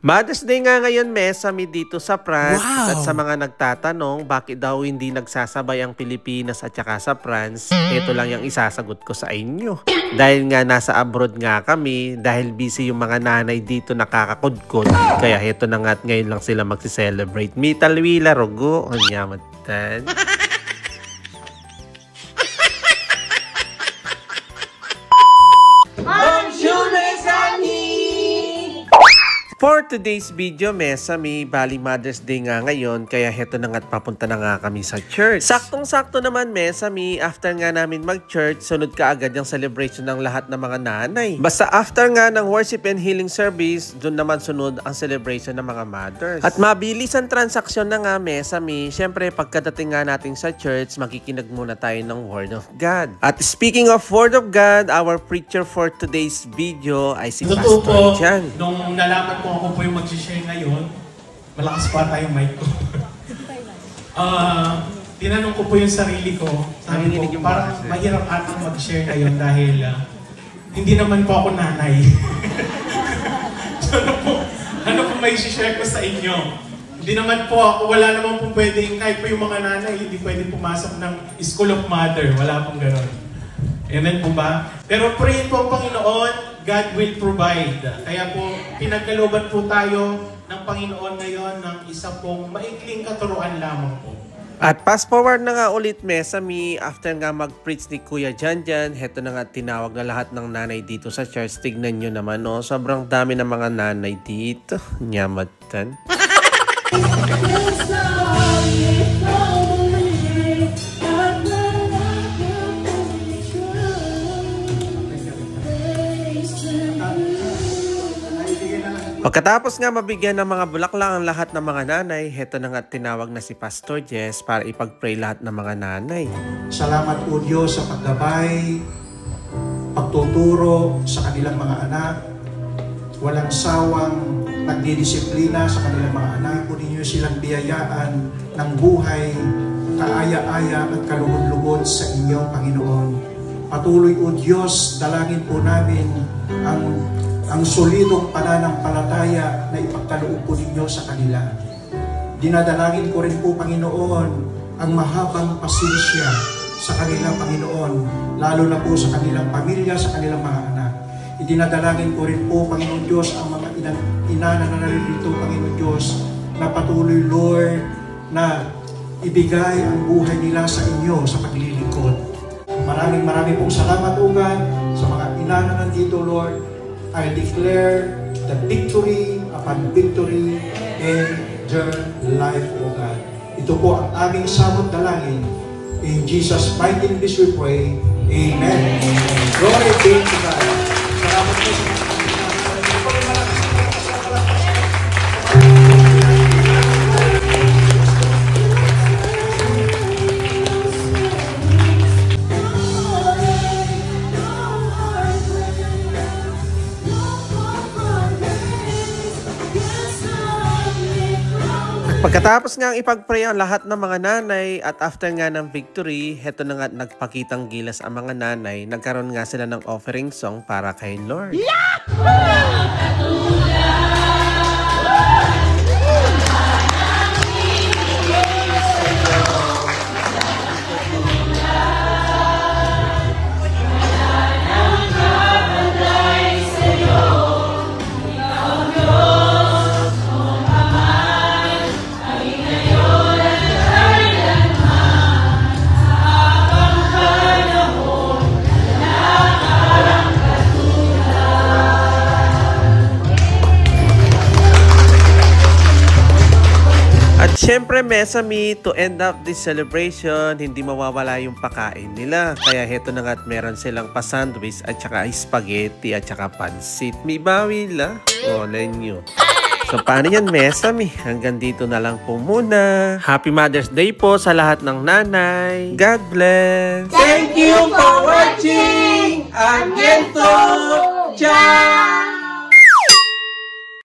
Mother's Day nga ngayon, Mesami, dito sa France. Wow! At sa mga nagtatanong, bakit daw hindi nagsasabay ang Pilipinas at saka sa France, ito lang yung isasagot ko sa inyo. Dahil nga nasa abroad nga kami, dahil busy yung mga nanay dito nakakakudkod, kaya ito na nga at ngayon lang sila magsi-celebrate. Mitalwila, rogo, ang yamatan. For today's video, Mesami, bali Mother's Day nga ngayon, kaya heto na nga't papunta na nga kami sa church. Saktong-sakto naman, Mesami, after nga namin mag-church, sunod ka agad yung celebration ng lahat ng mga nanay. Basta after nga ng worship and healing service, dun naman sunod ang celebration ng mga mothers. At mabilis ang transaksyon na nga, Mesami, syempre pagkadating nga natin sa church, makikinig muna tayo ng Word of God. At speaking of Word of God, our preacher for today's video ay si Pastor Jan. Nung nalaman ko ako po yung mag-share ngayon, malakas pa tayong mic ko. Tinanong ko po yung sarili ko, sabi ko, parang mahirap atang mag-share ngayon dahil hindi naman po ako nanay. So ano po may share ko sa inyo? Hindi naman po ako, wala naman po pwedeng, kahit po yung mga nanay, hindi pwedeng pumasok ng School of Mother, wala pong gano'n. Amen po ba? Pero pray po, Panginoon, God will provide. Kaya po, pinagkalooban po tayo ng Panginoon ngayon ng isa pong maikling katuruan lamang po. At fast forward na nga ulit, Mesami, after nga mag-preach ni Kuya Jan, heto na nga tinawag na lahat ng nanay dito sa church. Tignan nyo naman, no? Sobrang dami ng mga nanay dito. Nyamatan. Pagkatapos nga mabigyan ng mga bulaklak ang lahat ng mga nanay, heto na nga tinawag na si Pastor Jess para ipag-pray lahat ng mga nanay. Salamat po Diyos sa paggabay, pagtuturo sa kanilang mga anak, walang sawang nagdidisiplina sa kanilang mga anak. Kunin niyo silang biyayaan ng buhay, kaaya-aya at kalugod-lugod sa inyo, Panginoon. Patuloy o Diyos, dalangin po namin ang solidong pananampalataya na ipagkaloob po ninyo sa kanila. Dinadalangin ko rin po, Panginoon, ang mahabang pasensya sa kanilang Panginoon, lalo na po sa kanilang pamilya, sa kanilang mga anak. Idinadalangin ko rin po, Panginoon Diyos, ang mga ina na naririto, Panginoon Diyos, na patuloy, Lord, na ibigay ang buhay nila sa inyo sa paglilingkod. Maraming pong salamat, O God, sa mga ina na nandito, Lord. I declare the victory upon victory in their life, O God. Ito po ang aming samot dalangin. In Jesus' mighty name we pray. Amen. Glory be to God. Salamat po sa mga Pagkatapos nga ipag-pray ang lahat ng mga nanay at after nga ng victory, heto na nga nagpakitang gilas ang mga nanay. Nagkaroon nga sila ng offering song para kay Lord. Siyempre, Mesami, to end up this celebration, hindi mawawala yung pakain nila. Kaya heto na nga at meron silang pa-sandwich at saka spaghetti at saka pansit. May bawi la. O, nyo. So, paano yan, Mesami? Hanggang dito na lang po muna. Happy Mother's Day po sa lahat ng nanay. God bless! Thank you for watching! Ang Ciao!